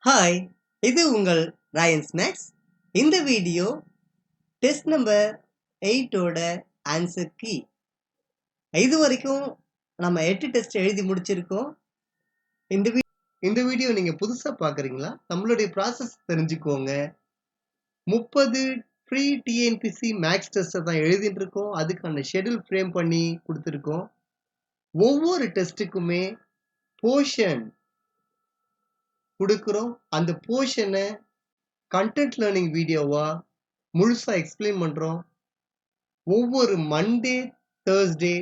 Hi, இது உங்கள் Rayan snacks. இந்த வீடியோ டெஸ்ட் நம்பர் 8ஓட ஆன்சர் கீ. இது வரைக்கும் நம்ம 8 டெஸ்ட் எழுதி முடிச்சிருக்கோம். இந்த வீடியோ நீங்க புதுசா பார்க்குறீங்களா? நம்மளுடைய ப்ராசஸ் தெரிஞ்சுக்கோங்க. 30 ப்ரீ டிஎன்பிசி மேக்ஸ் டெஸ்ட்டை தான் எழுதிட்டு இருக்கோம். அதுக்கான ஷெட்யூல் ஃப்ரேம் பண்ணி கொடுத்துருக்கோம். ஒவ்வொரு டெஸ்ட்டுக்குமே போர்ஷன் கொடுக்குறோம். அந்த போர்ஷனை கண்டென்ட் லேர்னிங் வீடியோவா முழுசா எக்ஸ்பிளைன் பண்றோம். ஒவ்வொரு மண்டே தேர்ஸ்டே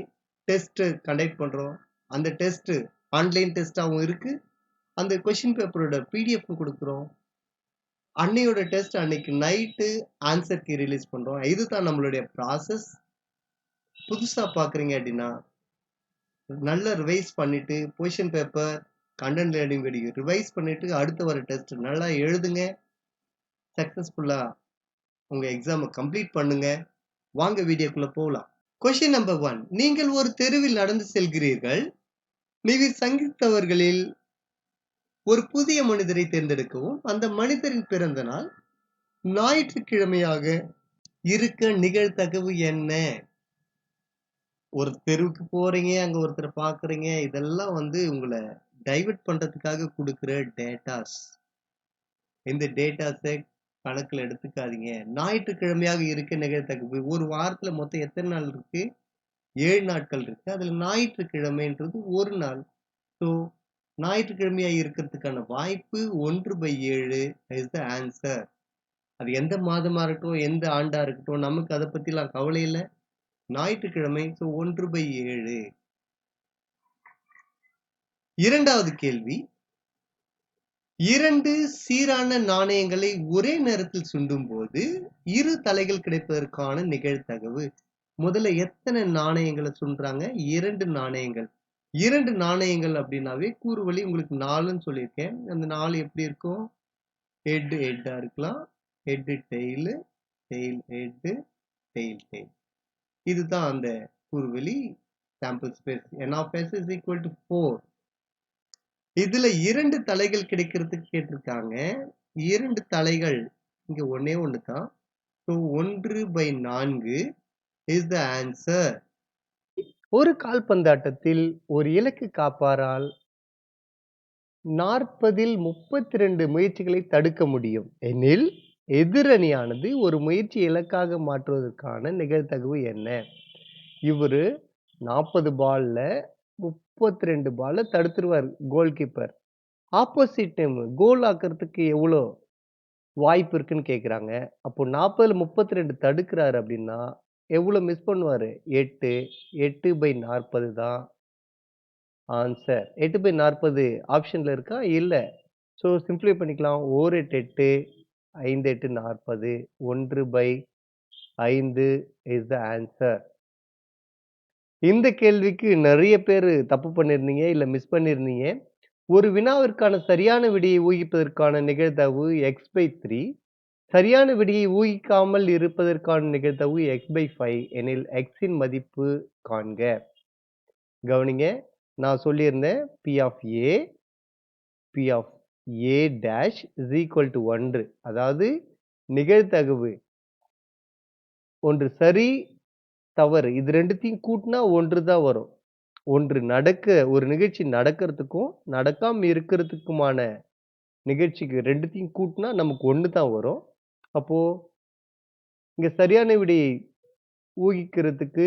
டெஸ்ட் கண்டக்ட் பண்றோம். அந்த டெஸ்ட் ஆன்லைன் டெஸ்டாகவும் இருக்கு. அந்த கொஸ்டின் பேப்பரோட பிடிஎஃப் கொடுக்குறோம். அன்னையோட டெஸ்ட் அன்னைக்கு நைட்டு ஆன்சர் கீ ரிலீஸ் பண்றோம். இதுதான் நம்மளுடைய ப்ராசஸ். புதுசா பாக்குறீங்க அப்படின்னா நல்லா ரிவைஸ் பண்ணிட்டு position paper content learning video revise பண்ணிட்டு அடுத்து வர டெஸ்ட் நல்லா எழுதுங்க. சக்சஸ்ஃபுல்லா உங்க எக்ஸாமை கம்ப்ளீட் பண்ணுங்க. வாங்க வீடியோக்குள்ள போகலாம். Question number 1. நீங்கள் ஒரு தெருவில் நடந்து செல்கிறீர்கள். நீங்கள் சந்தித்தவர்களில் ஒரு புதிய மனிதரை தேர்ந்தெடுக்கவும். அந்த மனிதரின் பிறந்த நாள் ஞாயிற்றுக்கிழமையாக இருக்க நிகழ்தகவு என்ன? ஒரு தெருவுக்கு போறீங்க, அங்க ஒருத்தரை பாக்குறீங்க. இதெல்லாம் உங்களை டைவர்ட் பண்றதுக்காக கொடுக்கிற டேட்டாஸ். இந்த டேட்டாஸை கணக்குல எடுத்துக்காதீங்க. ஞாயிற்றுக்கிழமையாக இருக்க நிகழ்தகவு. ஒரு வாரத்துல மொத்தம் எத்தனை நாள் இருக்கு? 7 நாட்கள் இருக்கு. அதுல ஞாயிற்றுக்கிழமைன்றது ஒரு நாள். ஸோ ஞாயிற்றுக்கிழமையா இருக்கிறதுக்கான வாய்ப்பு 1/7 இஸ் த ஆன்சர். அது எந்த மாதமா இருக்கட்டும், எந்த ஆண்டா இருக்கட்டும், நமக்கு அதை பத்திலாம் கவலை இல்லை. ஞாயிற்றுக்கிழமை. ஸோ 1/7. இரண்டாவது கேள்வி. 2 சீரான நாணயங்களை ஒரே நேரத்தில் சுண்டும் போது 2 தலைகள் கிடைப்பதற்கான நிகழ்தகவு. முதல்ல எத்தனை நாணயங்களை சுன்றாங்க? 2 நாணயங்கள். 2 நாணயங்கள் அப்படின்னாவே கூறுவழி உங்களுக்கு 4ன்னு சொல்லியிருக்கேன். அந்த 4 எப்படி இருக்கும்? ஹெட் ஹெட்டா இருக்கலாம். Head tail, tail head, tail tail. இதுதான் அந்த கூறுவழி. Sample space n of s is equal to 4. இதுல 2 தலைகள் கிடைக்கிறதுக்கு கேட்டிருக்காங்க. 2 தலைகள் இங்க ஒன்னே ஒன்று தான். So 1/4 is the answer. ஒரு கால்பந்தாட்டத்தில் ஒரு இலக்கு காப்பாரால் 40இல் 32 முயற்சிகளை தடுக்க முடியும் எனில் எதிரணியானது ஒரு முயற்சி இலக்காக மாற்றுவதற்கான நிகழ்தகவு என்ன? இவரு 40 பால்ல 32 பால்ல தடுத்துருவார் goalkeeper. Opposite team goal ஆக்கிறதுக்கு எவ்வளோ வாய்ப்பு இருக்குன்னு கேட்குறாங்க. அப்போ 40ல் 32 தடுக்கிறாரு அப்படின்னா எவ்வளோ மிஸ் பண்ணுவார்? 8. 8/40 தான் ஆன்சர். 8/40 ஆப்ஷனில் இருக்கா? இல்லை. ஸோ சிம்பிளை பண்ணிக்கலாம். 1 8 8, 5 8 40, 1/5 இஸ் த ஆன்சர். இந்த கேள்விக்கு நிறைய பேர் தப்பு பண்ணியிருந்தீங்க, இல்லை மிஸ் பண்ணியிருந்தீங்க. ஒரு வினாவிற்கான சரியான விடையை ஊகிப்பதற்கான நிகழ்தகவு x/3. சரியான விடையை ஊகிக்காமல் இருப்பதற்கான நிகழ்தகவு x/5 எனில் xின் மதிப்பு காண்க. கவனிங்க, நான் சொல்லியிருந்தேன் p of a dash is equal to 1. அதாவது நிகழ்தகவு ஒன்று சரி தவறு இது ரெண்டுத்தையும் கூட்டினா 1 தான் வரும். ஒரு நிகழ்ச்சி நடக்கிறதுக்கும் நடக்காம இருக்கிறதுக்குமான நிகழ்ச்சிக்கு ரெண்டுத்தையும் கூட்டினா நமக்கு 1 தான் வரும். அப்போ இங்க சரியான விடையை ஊகிக்கிறதுக்கு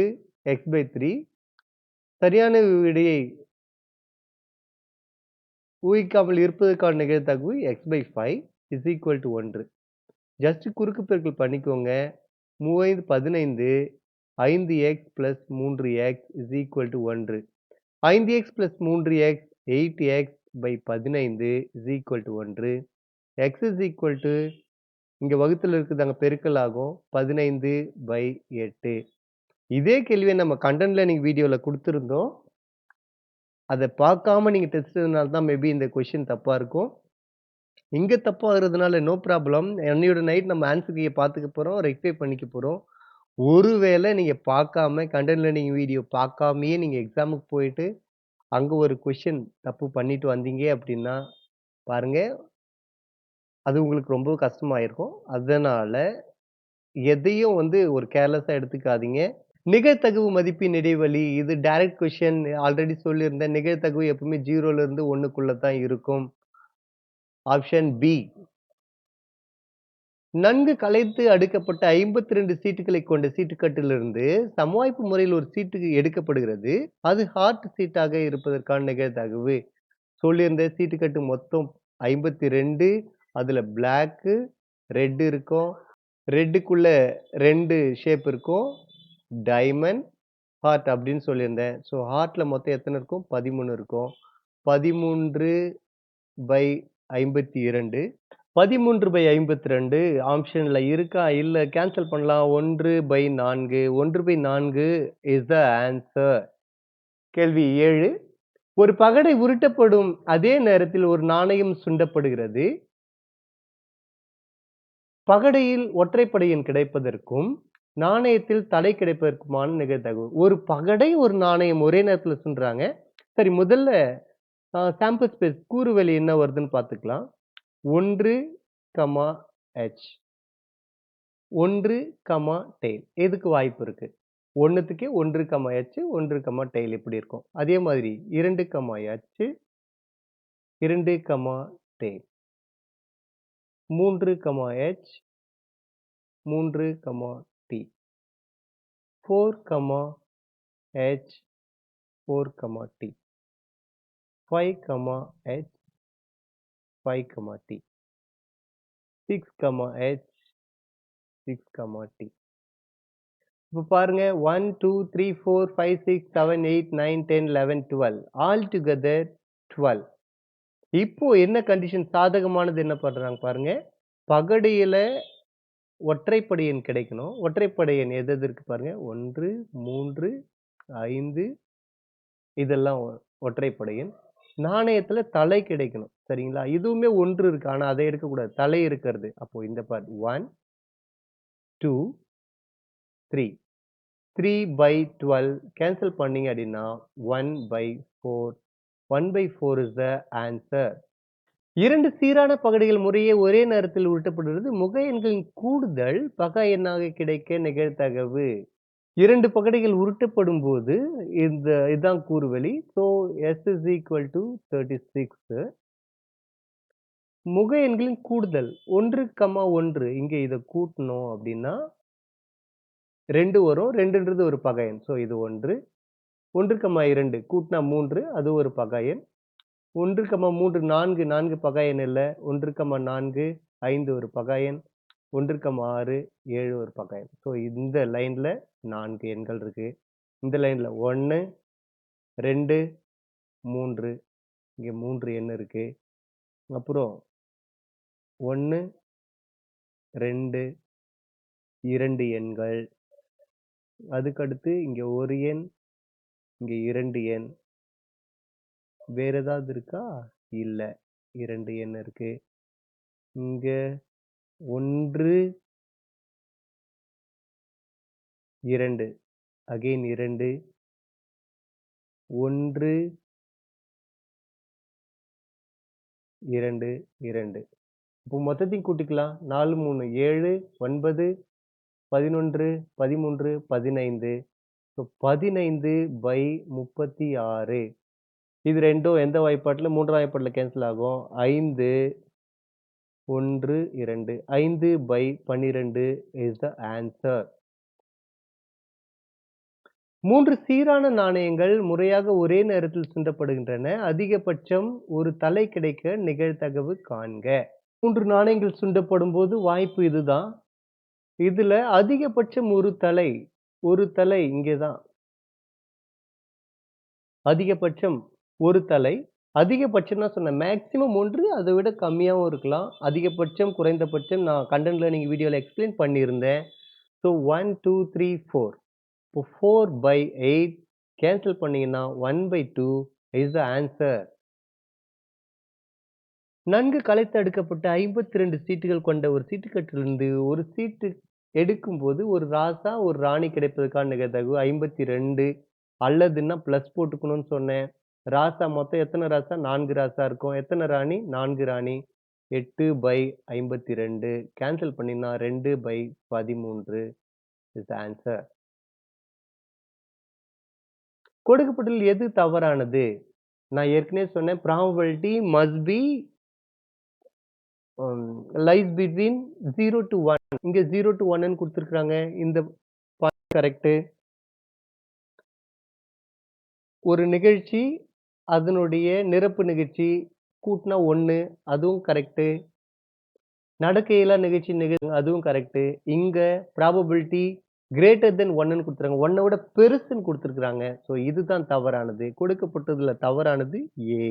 x/3, சரியான விடையை ஊகிக்காமல் இருப்பதற்கான நிகழ்தகவு x/5 is equal to 1. Just குறுக்கு பெருக்கல் பண்ணிக்கோங்க. 3 15, 5x plus 3x is equal to 1. 5x plus 3x 8x/15 is equal to 1. x is equal to இங்க வகுத்துல இருக்குது அங்க பெருக்கல் ஆகும் 15/8. இதே கேள்வியை நம்ம கண்டென்ட் லேர்னிங் வீடியோல கொடுத்துருந்தோம். அதை பார்க்காம நீங்க டெஸ்ட் எழுதினால தான் மேபி இந்த கொஸ்டின் தப்பா இருக்கும். இங்க தப்பாகிறதுனால நோ ப்ராப்ளம். அன்னையோட நைட் நம்ம ஆன்சர் கீயை பார்த்துக்க போறோம், ரெக்டிஃபை பண்ணிக்க போறோம். ஒருவேளை நீங்க பார்க்காம கண்டென்ட் லேர்னிங் வீடியோ பார்க்காமயே நீங்க எக்ஸாமுக்கு போயிட்டு அங்க ஒரு கொஸ்டின் தப்பு பண்ணிட்டு வந்தீங்க அப்படின்னா பாருங்க, அது உங்களுக்கு ரொம்ப கஷ்டமாயிருக்கும். அதனால எதையும் வந்து ஒரு கேர்லெஸ்ஸா எடுத்துக்காதீங்க. நிகழ்தகவு மதிப்பின் இடைவெளி இது டைரக்ட் கொஸ்டின் ஆல்ரெடி சொல்லியிருந்தேன். நிகழ்தகவு எப்பவுமே 0ல இருந்து 1க்குள்ள தான் இருக்கும். Option B. நன்கு கலைத்து அடுக்கப்பட்ட 52 சீட்டுகளைக் கொண்ட சீட்டுக்கட்டிலிருந்து சமவாய்ப்பு முறையில் ஒரு சீட்டு எடுக்கப்படுகிறது. அது ஹார்ட் சீட்டாக இருப்பதற்கான நிகழ்தகவு. சொல்லியிருந்த சீட்டுக்கட்டு மொத்தம் 52. அதுல பிளாக்கு, ரெட் இருக்கும். ரெட்டுக்குள்ள 2 ஷேப் இருக்கும். டைமண்ட், ஹார்ட் அப்படின்னு சொல்லியிருந்தேன். ஸோ ஹார்ட்ல மொத்தம் எத்தனை இருக்கும்? 13 இருக்கும். 13/52. 13/52 ஆப்ஷன்ல இருக்கா? இல்ல கேன்சல் பண்ணலாம். 1/4. 1/4 இஸ் த ஆன்சர். கேள்வி 7. ஒரு பகடை உருட்டப்படும் அதே நேரத்தில் ஒரு நாணயம் சுண்டப்படுகிறது. பகடையில் ஒற்றைப்படை எண் கிடைப்பதற்கும், நாணயத்தில் தடை கிடைப்பதற்குமான நிகழ்தகவு. ஒரு பகடை, ஒரு நாணயம் ஒரே நேரத்துல சுண்டுறாங்க. சரி முதல்ல சாம்பிள் ஸ்பேஸ் கூறுவெளி என்ன வருதுன்னு பார்த்துக்கலாம். 1, H 1, டெயில். எதுக்கு வாய்ப்பு இருக்கு? 1த்துக்கு 1, H 1, டெயில் இப்படி இருக்கும். அதே மாதிரி 2, H 2, tail. 3, H 3, T. 4, H 4, T. 5, H 5, T. 6, H 6, T. இப்போ பாருங்க 1, 2, 3, 4, 5, 6, 7, 8, 9, 10, 11, 12. All together 12. இப்போ என்ன கண்டிஷன் சாதகமானது என்ன பண்றாங்க பாருங்க. பகடியில ஒற்றைப்படை எண் கிடைக்கணும். ஒற்றைப்படை எண் எது எது இருக்கு பாருங்க. 1, 3, 5 இதெல்லாம் ஒற்றைப்படை எண். நாணயத்துல தலை கிடைக்கணும். சரிங்களா? இதுவுமே 1 இருக்கு. ஆனா அதை எடுக்கக்கூடாது. தலை இருக்கிறது. அப்போ இந்த பார்ட் 1, 2, 3. 3/12 கேன்சல் பண்ணீங்க அப்படின்னா 1/4. 1/4 இஸ் த ஆன்சர். 2 சீரான பகடைகள் முறையே ஒரே நேரத்தில் உருட்டப்படுகிறது. முக எண்களின் கூடுதல் பகா எண்ணாக கிடைக்க நிகழ்தகவு. 2 பகடைகள் உருட்டப்படும் போது இதுதான் கூறுவெளி. So S is equal to 36. முக எண்களின் கூடுதல் 1, 1 இங்க இதை கூட்டணும் அப்படின்னா 2 வரும். 2ன்றது ஒரு பகா எண். ஸோ இது 1. 1, 2 கூட்டினா 3 அது ஒரு பகா எண். 1, 3 4 4 பகா எண் இல்ல. 1, 4 5 ஒரு பகா எண். 1, 6 7 ஒரு பகா எண். ஸோ இந்த லைன்ல 4 எண்கள் இருக்கு. இந்த லைன்ல 1 2 3 இங்க 3 எண் இருக்கு. அப்புறம் 1 2 2 எண்கள். அதுக்கடுத்து இங்க ஒரு எண், இங்க 2 எண். வேற ஏதாவது இருக்கா? இல்ல. 2 எண் இருக்கு. இங்க 1 2 அகைன் 2 1 2 2. இப்போ மொத்தத்தையும் கூட்டிக்கலாம். 4 3 7 9 11 13 15. ஸோ 15/36. இது ரெண்டும் எந்த வாய்ப்பாட்டுல? 3ஆம் வாய்ப்பாட்டுல கேன்சல் ஆகும். 5 1 2 5/12 இஸ் த ஆன்சர். 3 சீரான நாணயங்கள் முறையாக ஒரே நேரத்தில் சுண்டப்படுகின்றன. அதிகபட்சம் ஒரு தலை கிடைக்க நிகழ்தகவு காண்க. 3 நாணயங்கள் சுண்டப்படும் போது வாய்ப்பு இதுதான். இதுல அதிகபட்சம் ஒரு தலை இங்கேதான். அதிகபட்சம் ஒரு தலை. அதிகபட்சம் தான் சொன்னேன். மேக்ஸிமம் 1 அதை விட கம்மியாவும் இருக்கலாம். அதிகபட்சம், குறைந்தபட்சம் நான் கண்டென்ட் லேர்னிங் வீடியோல எக்ஸ்பிளைன் பண்ணியிருந்தேன். ஸோ 1 2 3 4. இப்போ 4/8 கேன்சல் பண்ணீங்கன்னா 1/2 இஸ் த ஆன்சர். நன்கு கலைத்து அடுக்கப்பட்ட 52 சீட்டுகள் கொண்ட ஒரு சீட்டுக்கட்டிலிருந்து ஒரு சீட்டு எடுக்கும்போது ஒரு ராசா, ஒரு ராணி கிடைப்பதற்கான நிகழ்தகவு 52. அல்லதுன்னா பிளஸ் போட்டுக்கணும்னு சொன்னேன். ராசா மொத்தம் எத்தனை ராசா? 4 ராசா இருக்கும். எத்தனை ராணி? 4 ராணி. 8/52 கேன்சல் பண்ணினா 2/13 இஸ் த ஆன்சர். கொடுக்கப்பட்டதில் எது தவறானது? நான் ஏற்கனவே சொன்னேன் probability must be lies between 0 to 1. இங்க 0 to 1ன்னு குடுத்திருக்காங்க. இந்த பாயிண்ட் கரெக்ட். ஒரு நிகழ்ச்சி அதனுடைய நிரப்பு நிகழ்ச்சி கூட்டினா 1 அதுவும் கரெக்ட். நடக்கையில்லா நிகழ்ச்சி அதுவும் கரெக்ட். இங்க ப்ராபபிலிட்டி கிரேட்டர் தென் 1ன்னு கொடுத்துருக்காங்க. 1 விட பெருசுன்னு கொடுத்துருக்காங்க. ஸோ இதுதான் தவறானது. கொடுக்கப்பட்டதுல தவறானது ஏ.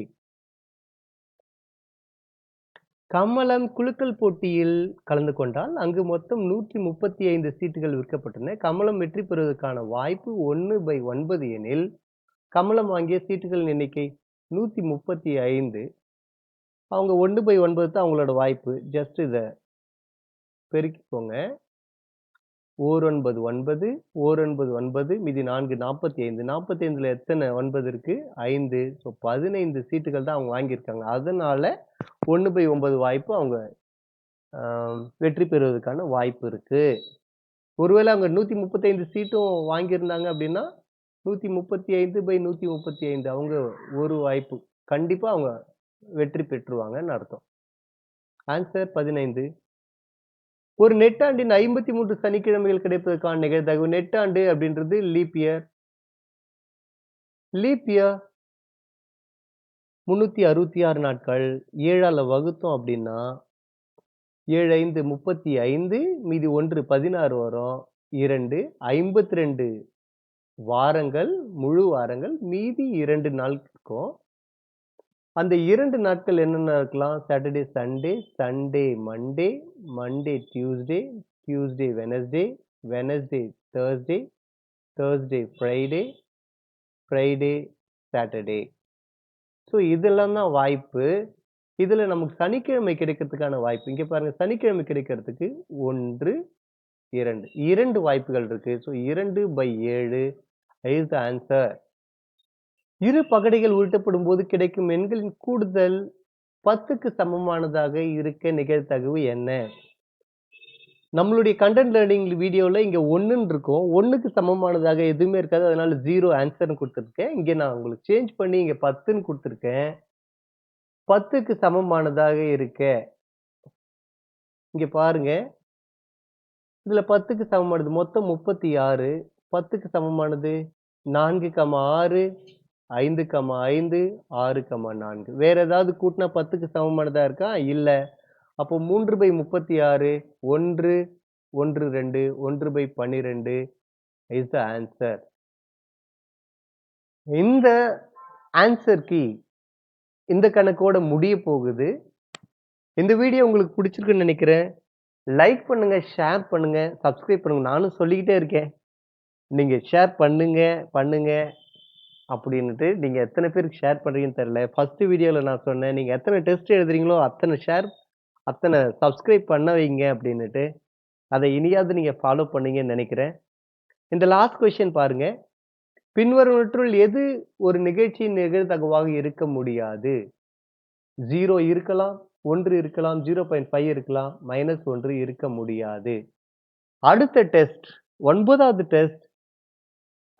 கமலம் குலுக்கல் போட்டியில் கலந்து கொண்டால் அங்கு மொத்தம் 135 சீட்டுகள் விற்கப்பட்டன. கமலம் வெற்றி பெறுவதற்கான வாய்ப்பு 1/9 எனில் கமலம் வாங்கிய சீட்டுகளின் எண்ணிக்கை 135. அவங்க 1/9 தான் அவங்களோட வாய்ப்பு. ஜஸ்ட் இத பெருக்கிக்கோங்க. 9 9 மீதி 4 45. 45ல எத்தனை 9 இருக்கு? 5. ஸோ 15 சீட்டுகள் தான் அவங்க வாங்கியிருக்காங்க. அதனால 1/9 வாய்ப்பு அவங்க வெற்றி பெறுவதற்கான வாய்ப்பு இருக்கு. ஒருவேளை அவங்க 135 சீட்டும் வாங்கியிருந்தாங்க அப்படின்னா 135/135 அவங்க ஒரு வாய்ப்பு. கண்டிப்பா அவங்க வெற்றி பெற்றுவாங்கன்னு அர்த்தம். ஆன்சர் 15. ஒரு நெட்டாண்டின் 53 சனிக்கிழமைகள் கிடைப்பதற்கான நிகழ்தகவு. நெட்டாண்டு அப்படின்றது லீப் இயர். லீப் இயர் 366 நாட்கள் 7ஆல வகுத்தோம் அப்படின்னா 7 5 35 மீதி 1 16 வரும். 2 52 வாரங்கள் முழு வாரங்கள் மீதி 2 நாள் இருக்கும். அந்த 2 நாட்கள் என்னென்ன இருக்கலாம்? Saturday Sunday, Sunday Monday, Monday Tuesday, Tuesday Wednesday, Wednesday Thursday, Thursday Friday, Friday Saturday. So இதெல்லாம் தான் வாய்ப்பு. இதுல நமக்கு சனிக்கிழமை கிடைக்கிறதுக்கான வாய்ப்பு. இங்க பாருங்க சனிக்கிழமை கிடைக்கிறதுக்கு 1 2 2 வாய்ப்புகள் இருக்கு. So 2/7 is the answer. இரு பகடைகள் உருட்டப்படும் போது கிடைக்கும் எண்களின் கூடுதல் 10க்கு சமமானதாக இருக்க நிகழ்தகவு என்ன? நம்மளுடைய கண்டென்ட் லேர்னிங் வீடியோல இங்க 1ன்னு இருக்கும். 1க்கு சமமானதாக எதுவுமே இருக்காது. அதனால 0 ஆன்சர்னு கொடுத்துருக்கேன். இங்க நான் உங்களுக்கு சேஞ்ச் பண்ணி இங்க 10ன்னு கொடுத்துருக்கேன். 10க்கு சமமானதாக இருக்க. இங்க பாருங்க. இதுல 10க்கு சமமானது மொத்தம் 36. 10க்கு சமமானது 4,6 5,5 6,4. வேற ஏதாவது கூட்டினா 10க்கு சமமானதா இருக்கா? இல்ல. அப்போ 3/36 1 1 2 1/12 இஸ் த ஆன்சர். இந்த ஆன்சர் கீ இந்த கணக்கோட முடிய போகுது. இந்த வீடியோ உங்களுக்கு பிடிச்சிருக்குன்னு நினைக்கிறேன். லைக் பண்ணுங்க, ஷேர் பண்ணுங்க, சப்ஸ்கிரைப் பண்ணுங்க. நானும் சொல்லிக்கிட்டே இருக்கேன். நீங்க ஷேர் பண்ணுங்க அப்படின்னுட்டு நீங்க எத்தனை பேருக்கு ஷேர் பண்றீங்கன்னு தெரியல. ஃபர்ஸ்ட் வீடியோல நான் சொன்னேன் நீங்க எத்தனை டெஸ்ட் எழுதுறீங்களோ அத்தனை ஷேர் அத்தனை சப்ஸ்கிரைப் பண்ண வைங்க அப்படின்னுட்டு. அதை இனியாவது நீங்க ஃபாலோ பண்ணீங்கன்னு நினைக்கிறேன். இந்த லாஸ்ட் கொஸ்டின் பாருங்க. பின்வருவற்றுள் எது ஒரு நிகழ்ச்சியின் நிகழ்தகவாக இருக்க முடியாது? 0 இருக்கலாம், 1 இருக்கலாம், 0.5 இருக்கலாம், -1 இருக்க முடியாது. அடுத்த டெஸ்ட் 9வது டெஸ்ட்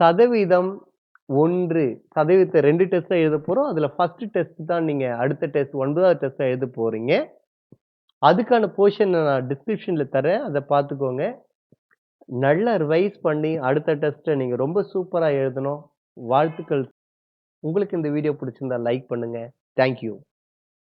சதவீதம் 1 சதவீதத்தை 2 டெஸ்ட் எழுத போறோம். அதுல ஃபர்ஸ்ட் டெஸ்ட் தான் நீங்க அடுத்த டெஸ்ட் 9வது டெஸ்ட் எழுத போறீங்க. அதுக்கான போர்ஷன் நான் டிஸ்கிரிப்ஷன்ல தரேன். அதை பார்த்துக்கோங்க. நல்லா ரிவைஸ் பண்ணி அடுத்த டெஸ்ட்டை நீங்க ரொம்ப சூப்பரா எழுதணும். வாழ்த்துக்கள். உங்களுக்கு இந்த வீடியோ பிடிச்சிருந்தா லைக் பண்ணுங்க. Thank you.